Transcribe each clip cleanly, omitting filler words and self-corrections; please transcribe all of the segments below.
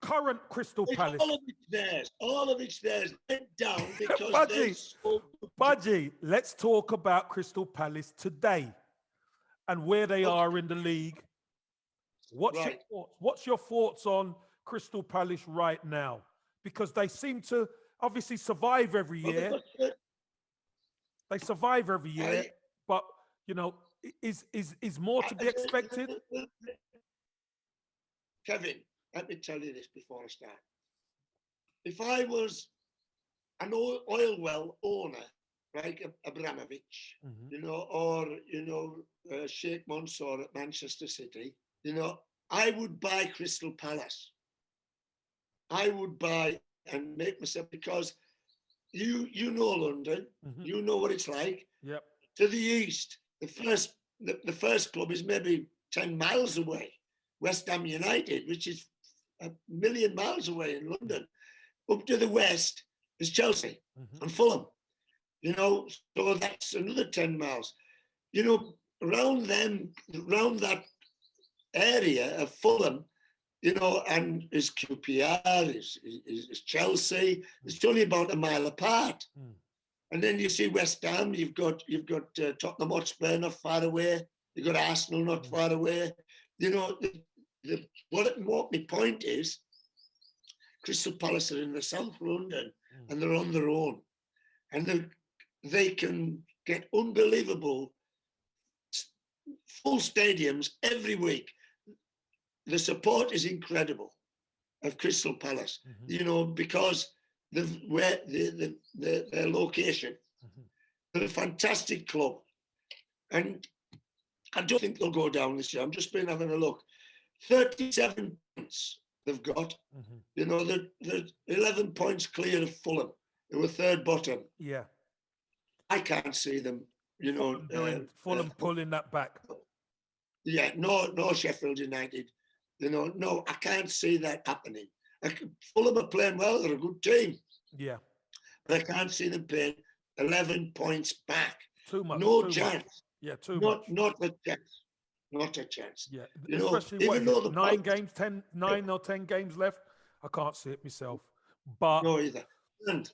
current Crystal Palace. All of it's theirs. All of it's theirs. Went down because Budgie, let's talk about Crystal Palace today and where they are in the league. What's your thoughts on Crystal Palace right now? Because they seem to obviously survive every year. They survive every year, but you know, is more to be expected? Kevin, let me tell you this before I start. If I was an oil well owner like Abramovich, you know, or Sheikh Mansour at Manchester City, you know, I would buy Crystal Palace. I would buy and make myself, because you know London, you know what it's like. Yep. To the east, the first club is maybe 10 miles away, West Ham United, which is a million miles away in London. Up to the west is Chelsea and Fulham. You know, so that's another 10 miles. You know, around that area of Fulham, you know, and is QPR, is Chelsea. It's only about a mile apart. And then you see West Ham. You've got Tottenham Hotspur not far away. You've got Arsenal not far away. You know, what my point is, Crystal Palace are in the South London and they're on their own, and they can get unbelievable full stadiums every week. The support is incredible of Crystal Palace, you know, because their location. They're a fantastic club, and I don't think they'll go down this year. I'm just been having a look. 37 points they've got. You know, they're 11 points clear of Fulham. They were third bottom. Yeah. I can't see them, you know. Fulham pulling that back. Yeah, no Sheffield United. You know, no, I can't see that happening. Fulham are playing well. They're a good team. Yeah. But I can't see them playing 11 points back. Too much. No too chance. Much. Yeah, too much. Not a chance. Not a chance. Yeah, you especially know, even though the 9 or 10 games left, I can't see it myself. But no either. And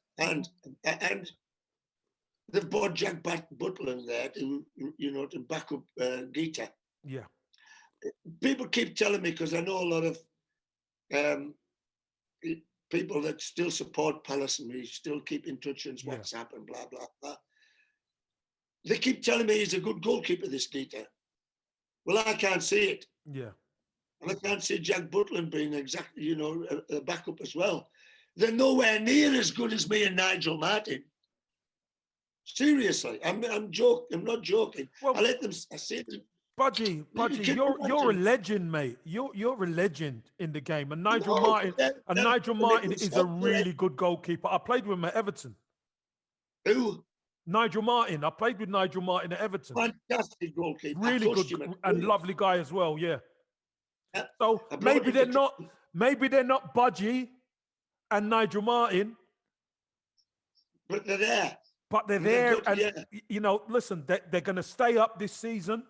they've bought Jack Butland there to back up Gita. Yeah. People keep telling me, because I know a lot of people that still support Palace and we still keep in touch on WhatsApp and blah blah blah. They keep telling me he's a good goalkeeper, this Gita. Well, I can't see it. Yeah. And I can't see Jack Butland being exactly, you know, a backup as well. They're nowhere near as good as me and Nigel Martin. Seriously, I'm not joking. Well, I see them. Budgie, you're a legend, mate. You're a legend in the game. And Nigel Martin is a really good goalkeeper. I played with him at Everton. Who? Nigel Martin. I played with Nigel Martin at Everton. Fantastic goalkeeper. Really good and lovely guy as well. Yeah. So maybe they're not Budgie and Nigel Martin, but they're there. But they're there, and you know, listen, they're going to stay up this season.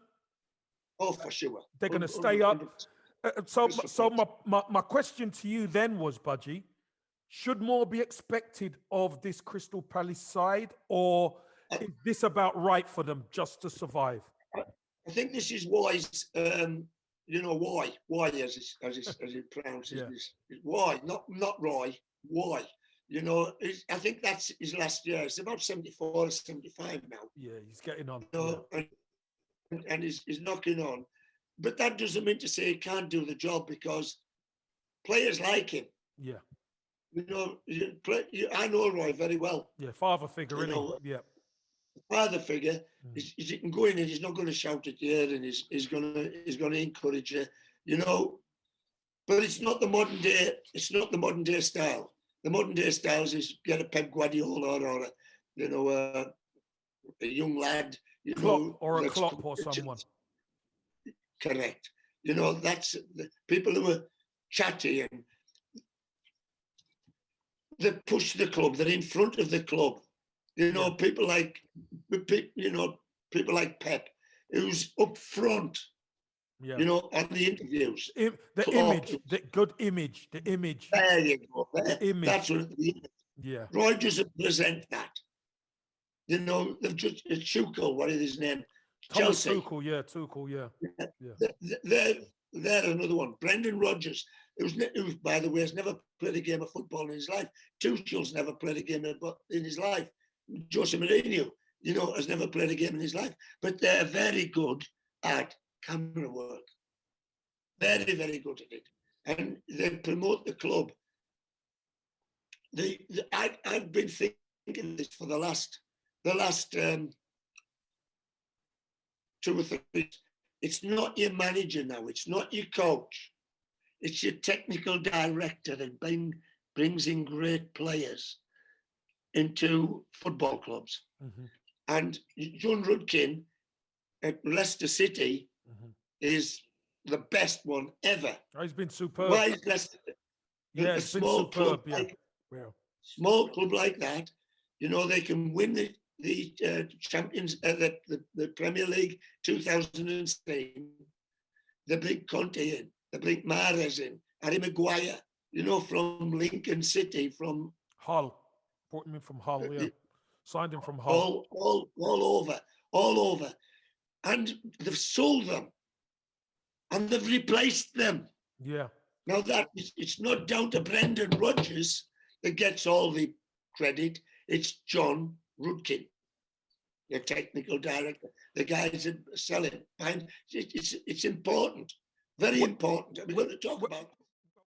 Oh, for sure. They're going to stay up. So my question to you then was, Budgie, should more be expected of this Crystal Palace side, or is this about right for them just to survive? I think this is wise. You know why? Why, as it pronounces is why, not Roy. Why? You know, I think that's his last year. It's about 74 or 75 now. Yeah, he's getting on. You know, and he's knocking on. But that doesn't mean to say he can't do the job, because players like him. Yeah. You know, I know Roy very well. Yeah, father figure, isn't he? Yeah. Father figure. He can go in and he's not going to shout at you, and he's going to encourage you. You know, but it's not the modern day. It's not the modern day style. The modern day styles is get a Pep Guardiola or a young lad, Klopp, or a Klopp or someone. Correct. You know, that's the people who are chatty and they push the club. They're in front of the club. You know, people like Pep, who's up front. Yeah. You know, on the interviews. The Klopp, image, the good image, the image, there you go. the image. That's what the image. Yeah. Roy doesn't present that. You know, they've just Tuchel, what is his name? Thomas Chelsea. Tuchel, yeah, Tuchel, yeah. They're another one. Brendan Rodgers, who, by the way, has never played a game of football in his life. Tuchel's never played a game in his life. Jose Mourinho, you know, has never played a game in his life. But they're very good at camera work. Very, very good at it. And they promote the club. I've been thinking this for the last 2 or 3 weeks. It's not your manager now. It's not your coach. It's your technical director that brings in great players into football clubs. Mm-hmm. And John Rudkin at Leicester City is the best one ever. Oh, he's been superb. Why is Leicester? Yeah, a it's been small superb. club Yeah. like, Well, small club like that, you know, they can win the champions, the Premier League 2016. They bring Conte in, they bring Mahrez in, Harry Maguire, you know, from Lincoln City, from Hull, brought him in from Hull. Yeah, signed him from Hull. all over, and they've sold them, and they've replaced them. Yeah. Now that it's not down to Brendan Rodgers that gets all the credit. It's John Rudkin, the technical director, the guys that sell it. And it's important, very important. We're going to talk about